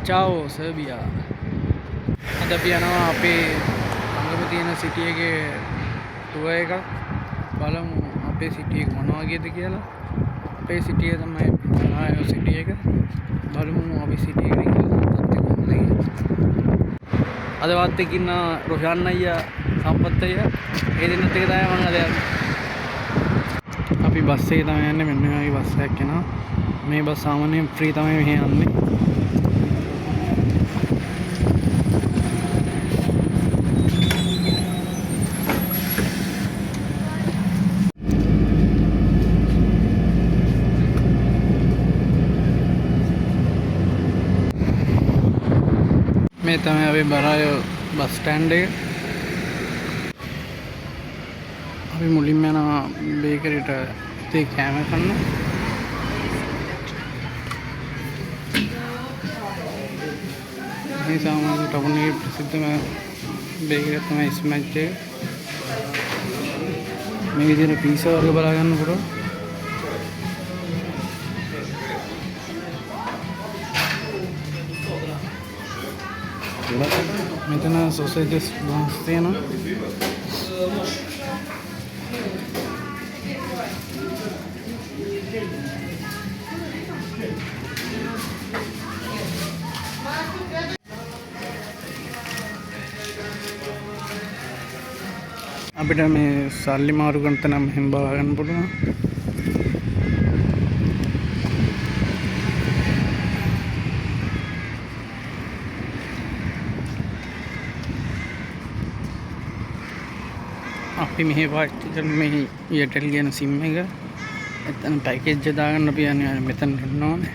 චාවෝ සර්බියා. අද අපි යනවා අපේ ළඟම තියෙන සිටි එකේ ටුවර් එකක්. බලමු අපේ සිටි එක මොන වගේද කියලා. අපේ සිටි එක තමයි ආයෝ සිටි එක. බලමු අපි සිටි එකේ කියලා. අද වත් එක්කින්න රොෂාන් අයියා සම්පත් අයියා ඒ දෙන්නත් එක තමයි මම අද යන්නේ. අපි බස් එකේ තමයි යන්නේ. මෙන්න මේ වගේ බස් එකක් එනවා. මේ බස් සාමාන්‍යයෙන් ෆ්‍රී තමයි මෙහෙ යන්නේ. මේ තමයි අපි බරාය බස් ස්ටෑන්ඩ් එක. අපි මුලින්ම යනවා බේකරියට තේ කෑම කන්න. මේ සාමාන්‍ය ටවුන් එකේ ප්‍රසිද්ධම බේකරිය තමයි ස්මැච් එක. මේ විදිහට පීසා වර්ග බලා ගන්න පුළුවන්. මෙතන සොසේජස් බොන්ස් තියෙනවා. අපිට මේ සල්ලි මාරු කරන තැන මෙහෙම බලා ගන්න පුළුවන්. අපි මෙහි පාවිච්චි කරන මේ Airtel කියන SIM එක. එතන පැකේජ් එක දාගන්න අපි යන්නේ මෙතන එන්න ඕනේ.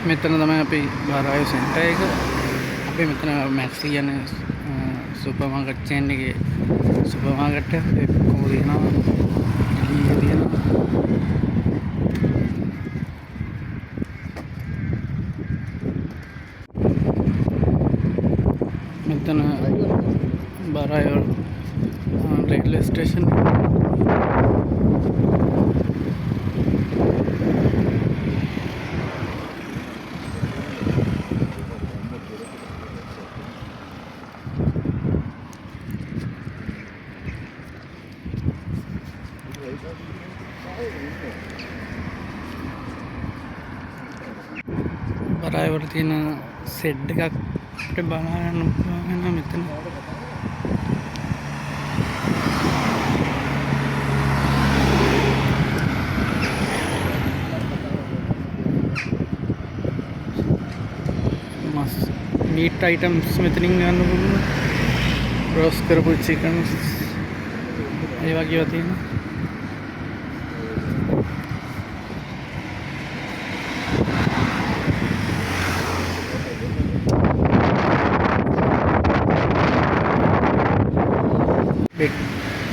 මෙතන තමයි අපි බාරාය සෙන්ටර් එක. අපි මෙතන මැක්සි කියන සුපර් මාකට් චේන් එකේ සුපර් මාකට් එක කොහොමද තියෙනවා ඩීල් තියෙනවා. මෙතන බාරාය රේල්වේ ස්ටේෂන්. බරාය වල තියෙන සෙඩ් එකක් අපිට බලන්න පුළුවන් මෙතන. මස් මීට් අයිටම්ස් මෙතනින් ගන්න පුළුවන්. රෝස් කරපු චිකන්ස් ඒ වගේ ඒවා තියෙනවා.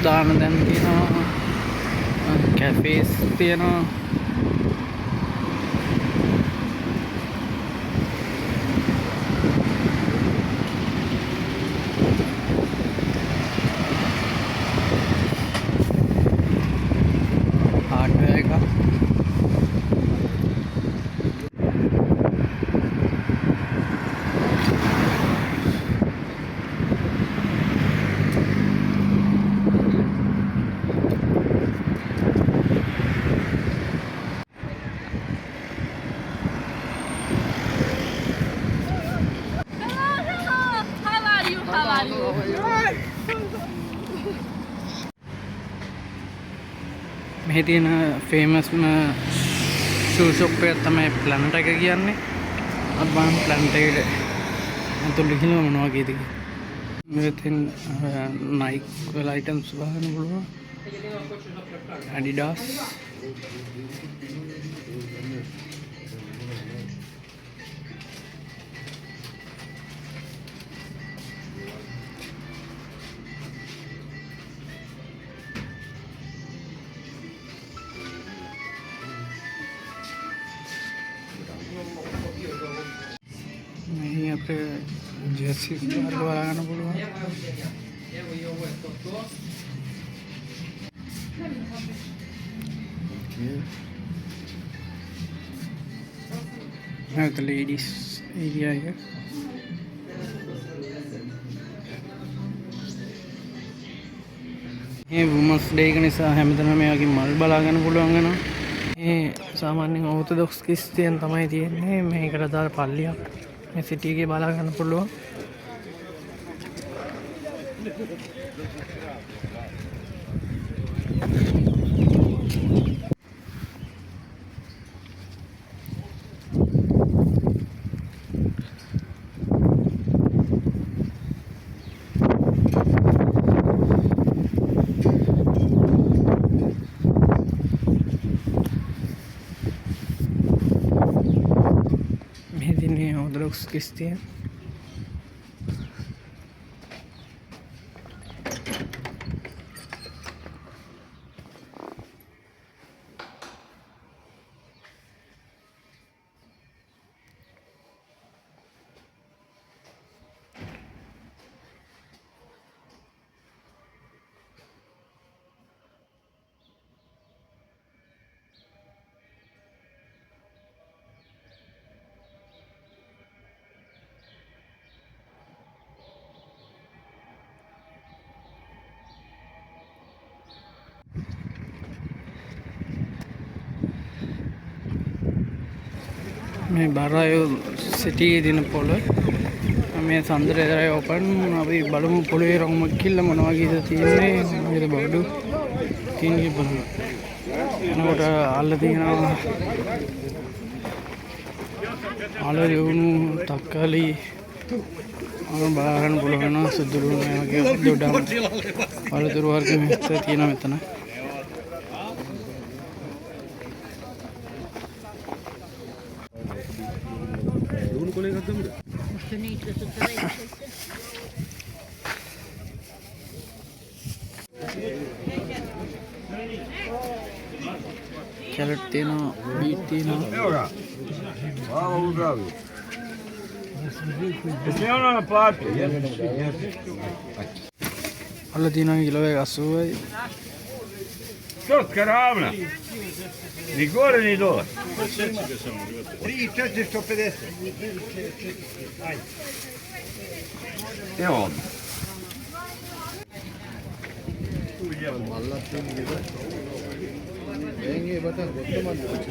දාන දැන් තියෙනවා. කැෆේස් තියෙනවා. හાર્ඩ්වෙයාර් එක. මෙහි තියෙන ෆේමස්ම ෂූ ෂොප් එක තමයි ප්ලැනට් එක කියන්නේ. අපි බලමු ප්ලැනට් එකට අතුල් ගිහින් මොනවා වගේද කියලා. මෙතෙන් Nike වල අයිටම්ස් බලන්න පුළුවන්. Adidas ජර්සි වර්ග බලා ගන්න පුළුවන්. නැවත ලේඩීස් ඒරියා එක. මේ වුමන්ස් ඩේ එක නිසා හැමතැනම මේ වගේ මල් බලා ගන්න පුළුවන් වෙනවා. මේ සාමාන්‍යයෙන් ඕර්තොඩොක්ස් ක්‍රිස්තියන් තමයි තියෙන්නේ. මේකට දාලා පල්ලියක් මේ සිටි එකේ බලා ගන්න පුළුවන්. Orthodox Christian. මේ බරායෝ සිටි දින පොළ මේ සඳර එදරයි ඕපන්. අපි බලමු පොළවේ රවුමක් කිල්ල මොනවා වගේද තියෙන්නේ. මොකද බඩු තියෙන්නේ බලමු. එනකොට අල්ල තියෙනවා අල යවුණු තක්කාලි අර බාරන් බලන සුදුරු වගේ දොඩම් වලතුරු වර්ග මෙතන තියෙනවා මෙතන. Carrot තියෙනවා, beet තියෙනවා. අල්ල තියෙනවා කිලෝ 80යි. Zucchero Amna! Rigore nei due! E on!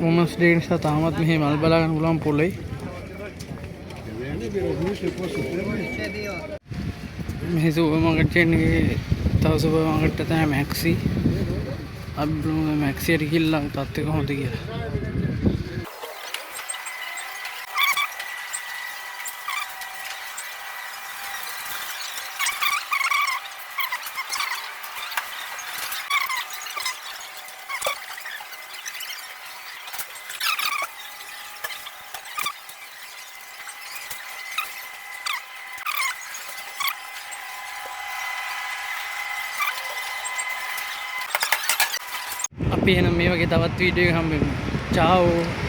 Women's Day නිසා තාමත් මෙහි මල් බලා ගන්න පුළුවන් පොළේ. මෙහි සුපර් මාකට් චේන් එකේ තව සුපර් මාකට් එක තමයි මැක්සි. අපි බලමු මැක්සි එකට ගිහිල්ලා තත්ත්වය කොහොමද කියලා. අපි එහෙනම් මේ වගේ තවත් වීඩියෝ එකක් හම්බෙමු. චාෝ.